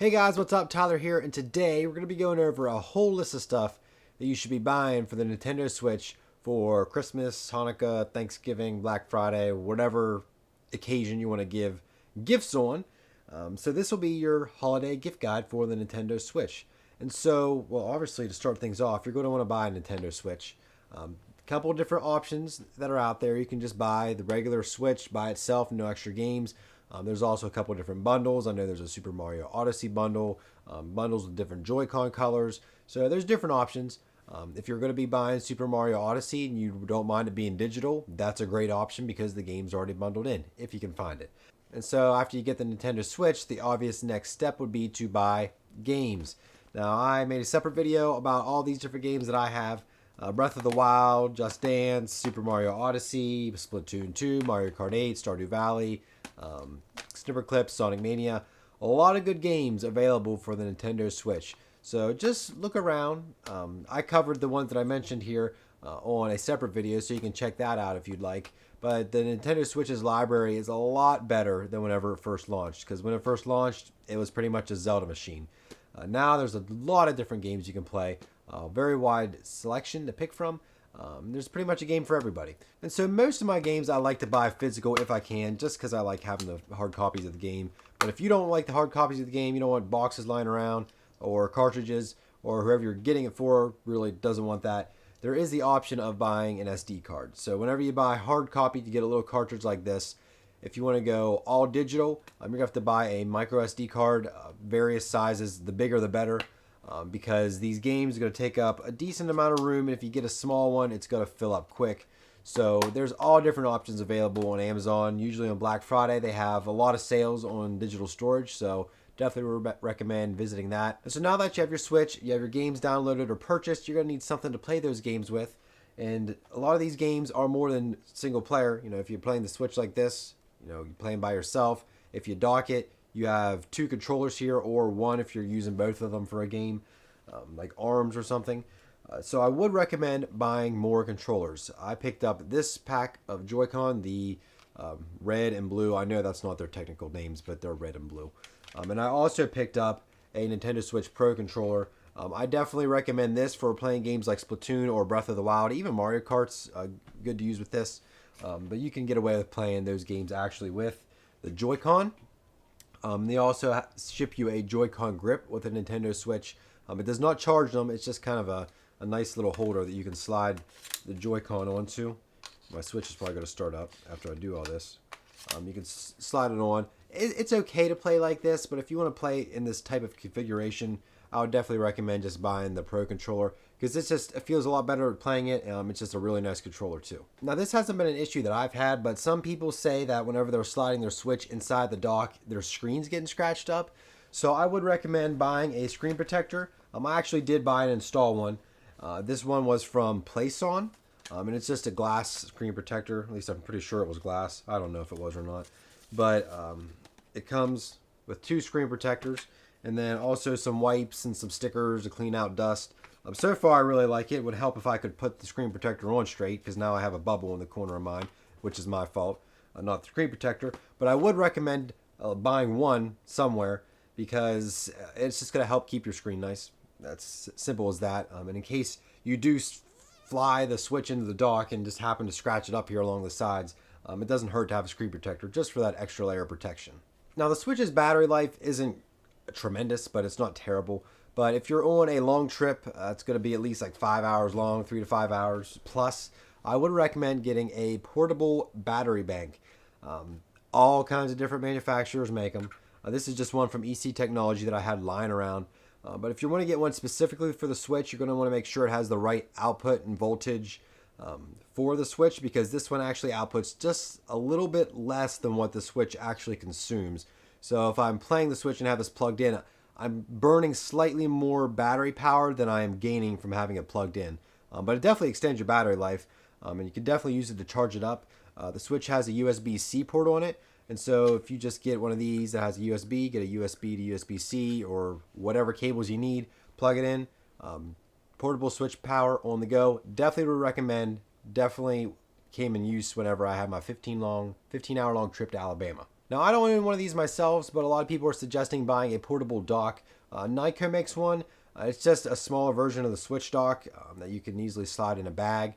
Hey guys, what's up? Tyler here, and today we're going to be going over a whole list of stuff that you should be buying for the Nintendo Switch for Christmas, Hanukkah, Thanksgiving, Black Friday, whatever occasion you want to give gifts on. So this will be your holiday gift guide for the Nintendo Switch. And so, well, obviously to start things off, you're going to want to buy a Nintendo Switch. A couple of different options that are out there. You can just buy the regular Switch by itself, no extra games. There's also a couple of different bundles. I know there's a Super Mario Odyssey bundle, bundles with different Joy-Con colors. So there's different options. If you're going to be buying Super Mario Odyssey and you don't mind it being digital, that's a great option because the game's already bundled in, if you can find it. And so after you get the Nintendo Switch, the obvious next step would be to buy games. Now, I made a separate video about all these different games that I have. Breath of the Wild, Just Dance, Super Mario Odyssey, Splatoon 2, Mario Kart 8, Stardew Valley, Snipperclips, Sonic Mania. A lot of good games available for the Nintendo Switch. So just look around. I covered the ones that I mentioned here on a separate video, so you can check that out if you'd like. But the Nintendo Switch's library is a lot better than whenever it first launched, because when it first launched, it was pretty much a Zelda machine. Now there's a lot of different games you can play. Very wide selection to pick from. There's pretty much a game for everybody. And so most of my games I like to buy physical if I can, just because I like having the hard copies of the game. But if you don't like the hard copies of the game, you don't want boxes lying around or cartridges, or whoever you're getting it for really doesn't want that, there is the option of buying an SD card. So whenever you buy a hard copy, you get a little cartridge like this. If you want to go all digital, you're going to have to buy a micro SD card, various sizes, the bigger the better. Because these games are going to take up a decent amount of room, and if you get a small one, it's going to fill up quick. So there's all different options available on Amazon. Usually on Black Friday, they have a lot of sales on digital storage, so definitely recommend visiting that. And so now that you have your Switch, you have your games downloaded or purchased, you're going to need something to play those games with. And a lot of these games are more than single player. You know, if you're playing the Switch like this, you're playing by yourself. If you dock it, you have two controllers here, or one if you're using both of them for a game, like ARMS or something. So I would recommend buying more controllers. I picked up this pack of Joy-Con, the red and blue. I know that's not their technical names, but they're red and blue. And I also picked up a Nintendo Switch Pro controller. I definitely recommend this for playing games like Splatoon or Breath of the Wild. Even Mario Kart's good to use with this. But you can get away with playing those games actually with the Joy-Con. They also ship you a Joy-Con grip with a Nintendo Switch. It does not charge them. It's just kind of a nice little holder that you can slide the Joy-Con onto. My Switch is probably going to start up after I do all this. You can slide it on. It's okay to play like this, but if you want to play in this type of configuration, I would definitely recommend just buying the Pro controller, because it feels a lot better playing it. It's just a really nice controller too. Now, this hasn't been an issue that I've had, but some people say that whenever they're sliding their Switch inside the dock, their screen's getting scratched up. So I would recommend buying a screen protector. I actually did buy and install one. This one was from PlaySon, and it's just a glass screen protector. At least I'm pretty sure it was glass. I don't know if it was or not. But it comes with two screen protectors, and then also some wipes and some stickers to clean out dust. So far, I really like it. It would help if I could put the screen protector on straight, because now I have a bubble in the corner of mine, which is my fault, not the screen protector. But I would recommend buying one somewhere, because it's just going to help keep your screen nice. That's simple as that. And in case you do fly the Switch into the dock and just happen to scratch it up here along the sides, it doesn't hurt to have a screen protector just for that extra layer of protection. Now, the Switch's battery life isn't tremendous, but it's not terrible. But if you're on a long trip, it's going to be at least like 5 hours long, 3 to 5 hours plus, I would recommend getting a portable battery bank. All kinds of different manufacturers make them. This is just one from EC Technology that I had lying around. But if you want to get one specifically for the Switch, you're going to want to make sure it has the right output and voltage for the Switch, because this one actually outputs just a little bit less than what the Switch actually consumes. So if I'm playing the Switch and have this plugged in, I'm burning slightly more battery power than I am gaining from having it plugged in. But it definitely extends your battery life, and you can definitely use it to charge it up. The Switch has a USB-C port on it, and so if you just get one of these that has a USB, get a USB to USB-C or whatever cables you need, plug it in. Portable Switch power on the go. Definitely would recommend. Definitely came in use whenever I had my 15-hour long trip to Alabama. Now, I don't own one of these myself, but a lot of people are suggesting buying a portable dock. Nyko makes one. It's just a smaller version of the Switch dock that you can easily slide in a bag.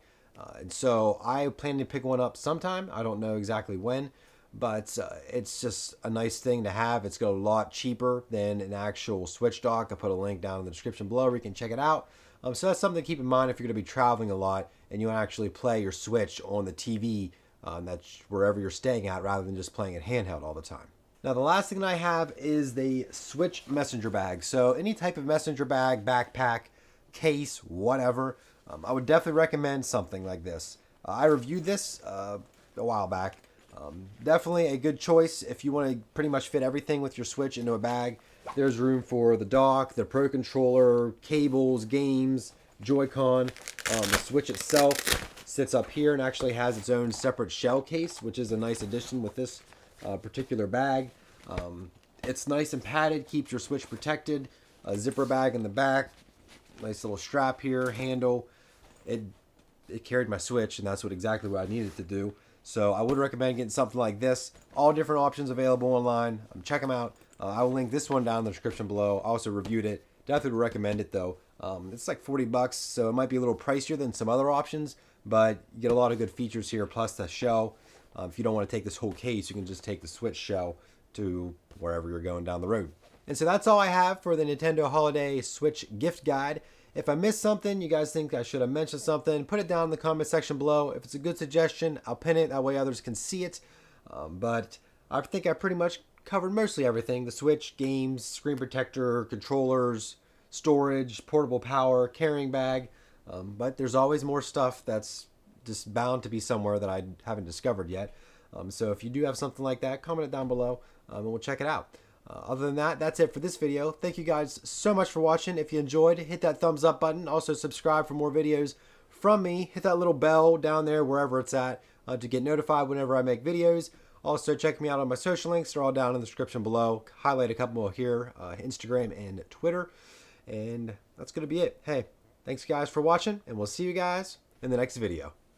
And so I plan to pick one up sometime. I don't know exactly when, but it's just a nice thing to have. It's got a lot cheaper than an actual Switch dock. I'll put a link down in the description below where you can check it out. So that's something to keep in mind if you're going to be traveling a lot and you want to actually play your Switch on the TV. That's wherever you're staying at rather than just playing it handheld all the time. Now, the last thing I have is the Switch messenger bag. So any type of messenger bag, backpack, case, whatever, I would definitely recommend something like this. I reviewed this a while back. Definitely a good choice if you want to pretty much fit everything with your Switch into a bag. There's room for the dock, the Pro Controller, cables, games, Joy-Con. The Switch itself sits up here and actually has its own separate shell case, which is a nice addition with this particular bag. It's nice and padded, keeps your Switch protected. A zipper bag in the back, nice little strap here, handle. It carried my Switch, and that's exactly what I needed to do. So I would recommend getting something like this. All different options available online. Check them out. I will link this one down in the description below. I also reviewed it. Definitely recommend it though. It's like $40, so it might be a little pricier than some other options, but you get a lot of good features here, plus the shell. If you don't want to take this whole case, you can just take the Switch shell to wherever you're going down the road. And so that's all I have for the Nintendo Holiday Switch gift guide. If I missed something, you guys think I should have mentioned something, put it down in the comment section below. If it's a good suggestion, I'll pin it. That way others can see it. But I think I pretty much covered mostly everything. The Switch, games, screen protector, controllers, storage, portable power, carrying bag. But there's always more stuff that's just bound to be somewhere that I haven't discovered yet. So if you do have something like that, comment it down below and we'll check it out. Other than that, that's it for this video. Thank you guys so much for watching. If you enjoyed, hit that thumbs up button. Also subscribe for more videos from me. Hit that little bell down there wherever it's at to get notified whenever I make videos. Also check me out on my social links. They're all down in the description below. Highlight a couple more here, Instagram and Twitter. And that's going to be it. Hey, thanks guys for watching, and we'll see you guys in the next video.